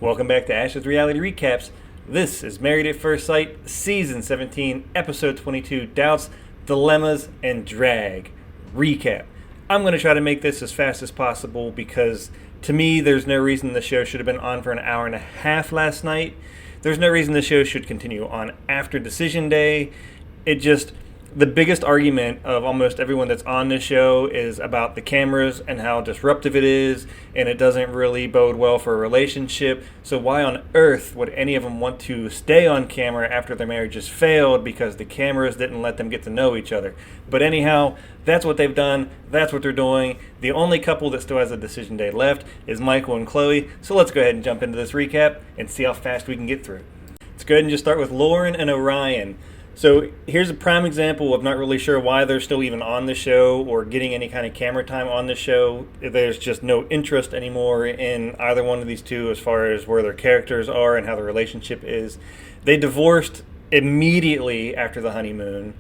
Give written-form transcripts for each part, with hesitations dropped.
Welcome back to Ash's Reality Recaps. This is Married at First Sight, Season 17, Episode 22, Doubts, Dilemmas, and Drag Recap. I'm going to try to make this as fast as possible because, to me, there's no reason the show should have been on for an hour and a half last night. There's no reason the show should continue on after Decision Day. The biggest argument of almost everyone that's on this show is about the cameras and how disruptive it is, and it doesn't really bode well for a relationship. So why on earth would any of them want to stay on camera after their marriages failed because the cameras didn't let them get to know each other? But anyhow, that's what they've done. That's what they're doing. The only couple that still has a decision day left is Michael and Chloe. So let's go ahead and jump into this recap and see how fast we can get through it. Let's go ahead and just start with Lauren and Orion. So here's a prime example of not really sure why they're still even on the show or getting any kind of camera time on the show. There's just no interest anymore in either one of these two as far as where their characters are and how the relationship is. They divorced immediately after the honeymoon.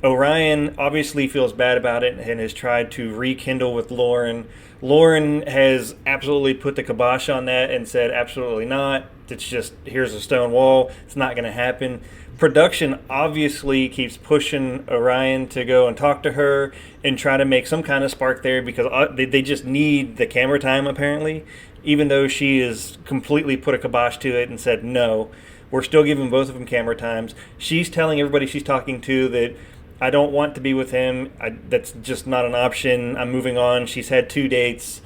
Orion obviously feels bad about it and has tried to rekindle with Lauren. Lauren has absolutely put the kibosh on that and said absolutely not. It's just, here's a stone wall. It's not going to happen. Production obviously keeps pushing Orion to go and talk to her and try to make some kind of spark there because they just need the camera time apparently, even though she has completely put a kibosh to it and said no. We're still giving both of them camera times. She's telling everybody she's talking to that I don't want to be with him. That's just not an option. I'm moving on. She's had 2 dates.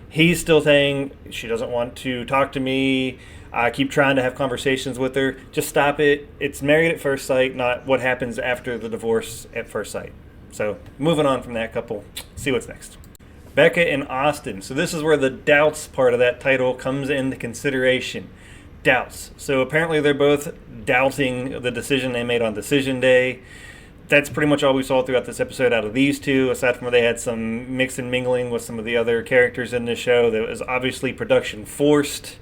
He's still saying she doesn't want to talk to me. I keep trying to have conversations with her. Just stop it. It's married at first sight, not what happens after the divorce at first sight. So moving on from that couple, see what's next. Becca and Austin. So this is where the doubts part of that title comes into consideration. Doubts. So apparently they're both doubting the decision they made on Decision Day. That's pretty much all we saw throughout this episode out of these two, aside from where they had some mix and mingling with some of the other characters in the show that was obviously production forced,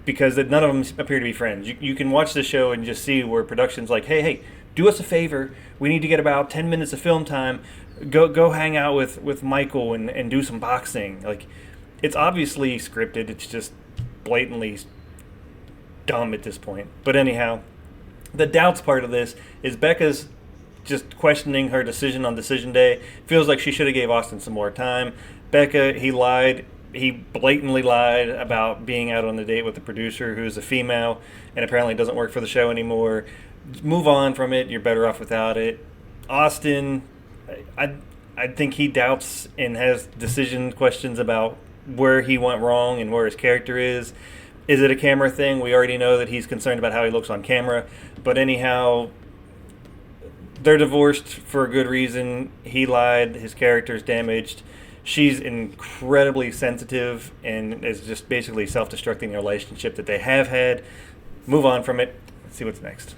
because none of them appear to be friends. You can watch the show and just see where production's like, hey, do us a favor. We need to get about 10 minutes of film time. Go hang out with Michael and do some boxing. Like, it's obviously scripted. It's just blatantly dumb at this point. But anyhow, the doubts part of this is Becca's just questioning her decision on Decision Day. Feels like she should have gave Austin some more time. Becca, he lied. He blatantly lied about being out on the date with the producer who's a female and apparently doesn't work for the show anymore. Move on from it. You're better off without it. Austin, I think he doubts and has decision questions about where he went wrong and where his character is. Is it a camera thing? We already know that he's concerned about how he looks on camera. But anyhow, they're divorced for a good reason. He lied. His character's damaged. She's incredibly sensitive and is just basically self-destructing the relationship that they have had. Move on from it. Let's see what's next.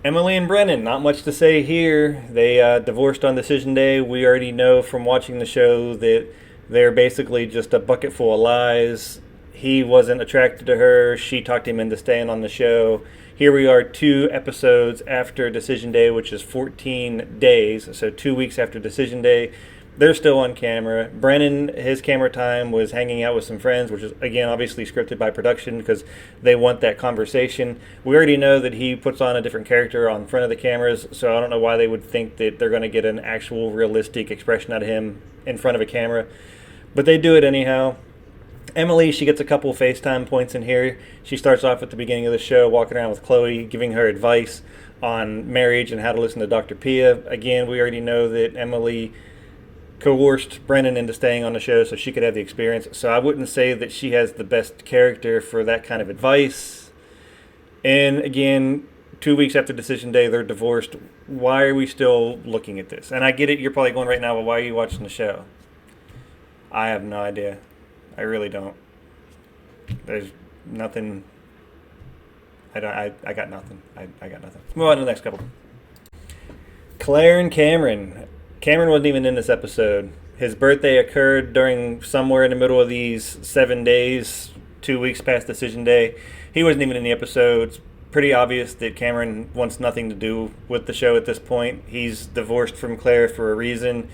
Emily and Brennan, not much to say here. They divorced on Decision Day. We already know from watching the show that they're basically just a bucket full of lies. He wasn't attracted to her. She talked him into staying on the show. Here we are 2 episodes after Decision Day, which is 14 days, so 2 weeks after Decision Day. They're still on camera. Brennan, his camera time was hanging out with some friends, which is, again, obviously scripted by production because they want that conversation. We already know that he puts on a different character on front of the cameras, so I don't know why they would think that they're going to get an actual realistic expression out of him in front of a camera. But they do it anyhow. Emily, she gets a couple FaceTime points in here. She starts off at the beginning of the show walking around with Chloe, giving her advice on marriage and how to listen to Dr. Pia. Again, we already know that Emily coerced Brennan into staying on the show so she could have the experience. So I wouldn't say that she has the best character for that kind of advice. And again, 2 weeks after Decision Day, they're divorced. Why are we still looking at this? And I get it. You're probably going right now, well, why are you watching the show? I have no idea. I really don't. There's nothing. I got nothing. I got nothing. Move on to the next couple. Claire and Cameron. Cameron wasn't even in this episode. His birthday occurred during somewhere in the middle of these 7 days, 2 weeks past Decision Day. He wasn't even in the episode. It's pretty obvious that Cameron wants nothing to do with the show at this point. He's divorced from Claire for a reason.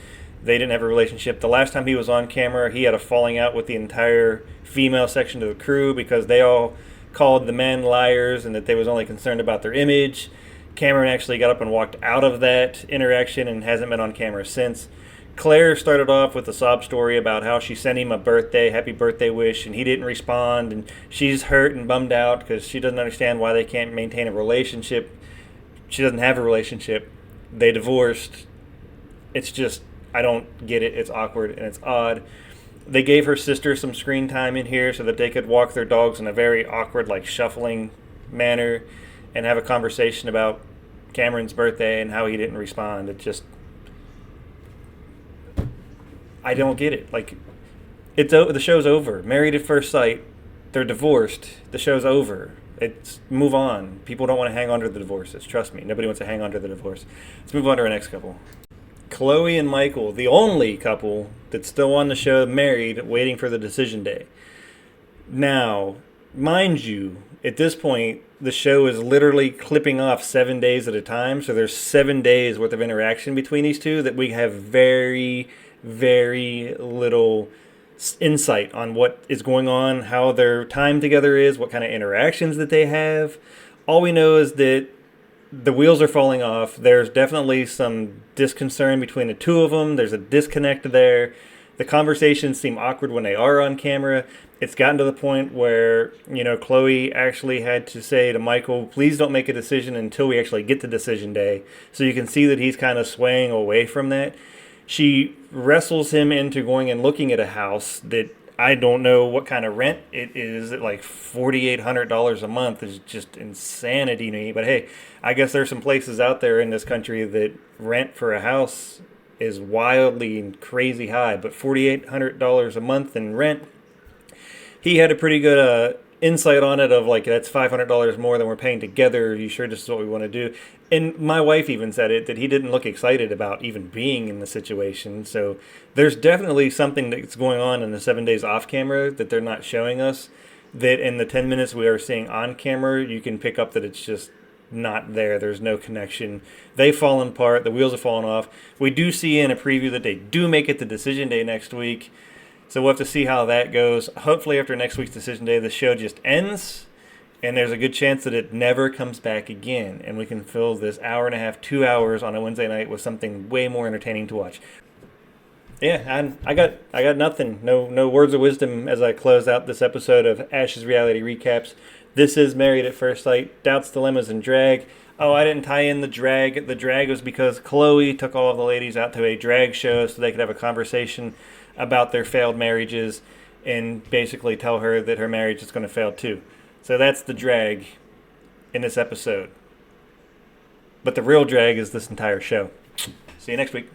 They didn't have a relationship. The last time he was on camera, he had a falling out with the entire female section of the crew because they all called the men liars and that they was only concerned about their image. Cameron actually got up and walked out of that interaction and hasn't been on camera since. Claire started off with a sob story about how she sent him a happy birthday wish, and he didn't respond, and she's hurt and bummed out because she doesn't understand why they can't maintain a relationship. She doesn't have a relationship. They divorced. It's just, I don't get it. It's awkward and it's odd. They gave her sister some screen time in here so that they could walk their dogs in a very awkward, like shuffling manner and have a conversation about Cameron's birthday and how he didn't respond. It just, I don't get it. Like, the show's over. Married at First Sight. They're divorced. The show's over. It's move on. People don't want to hang on to the divorces. Trust me. Nobody wants to hang on to the divorce. Let's move on to our next couple. Chloe and Michael, the only couple that's still on the show, married, waiting for the decision day. Now, mind you, at this point, the show is literally clipping off 7 days at a time. So there's 7 days worth of interaction between these two that we have very, very little insight on what is going on, how their time together is, what kind of interactions that they have. All we know is that the wheels are falling off. There's definitely some disconcern between the two of them. There's a disconnect there. The conversations seem awkward when they are on camera. It's gotten to the point where, Chloe actually had to say to Michael, please don't make a decision until we actually get to decision day. So you can see that he's kind of swaying away from that. She wrestles him into going and looking at a house that I don't know what kind of rent it is. At like $4,800 a month is just insanity to me. But hey, I guess there's some places out there in this country that rent for a house is wildly and crazy high. But $4,800 a month in rent, he had a pretty good insight on it of like, that's $500 more than we're paying together. Are you sure this is what we want to do? And my wife even said it, that he didn't look excited about even being in the situation. So there's definitely something that's going on in the 7 days off camera that they're not showing us, that in the 10 minutes we are seeing on camera, you can pick up that it's just not there. There's no connection. They've fallen apart. The wheels have fallen off. We do see in a preview that they do make it to decision day next week. So we'll have to see how that goes. Hopefully after next week's decision day, the show just ends, and there's a good chance that it never comes back again, and we can fill this hour and a half, 2 hours on a Wednesday night with something way more entertaining to watch. Yeah, I got nothing. No words of wisdom as I close out this episode of Ash's Reality Recaps. This is Married at First Sight, Doubts, Dilemmas, and Drag. Oh, I didn't tie in the drag. The drag was because Chloe took all of the ladies out to a drag show so they could have a conversation about their failed marriages and basically tell her that her marriage is going to fail too. So that's the drag in this episode. But the real drag is this entire show. See you next week.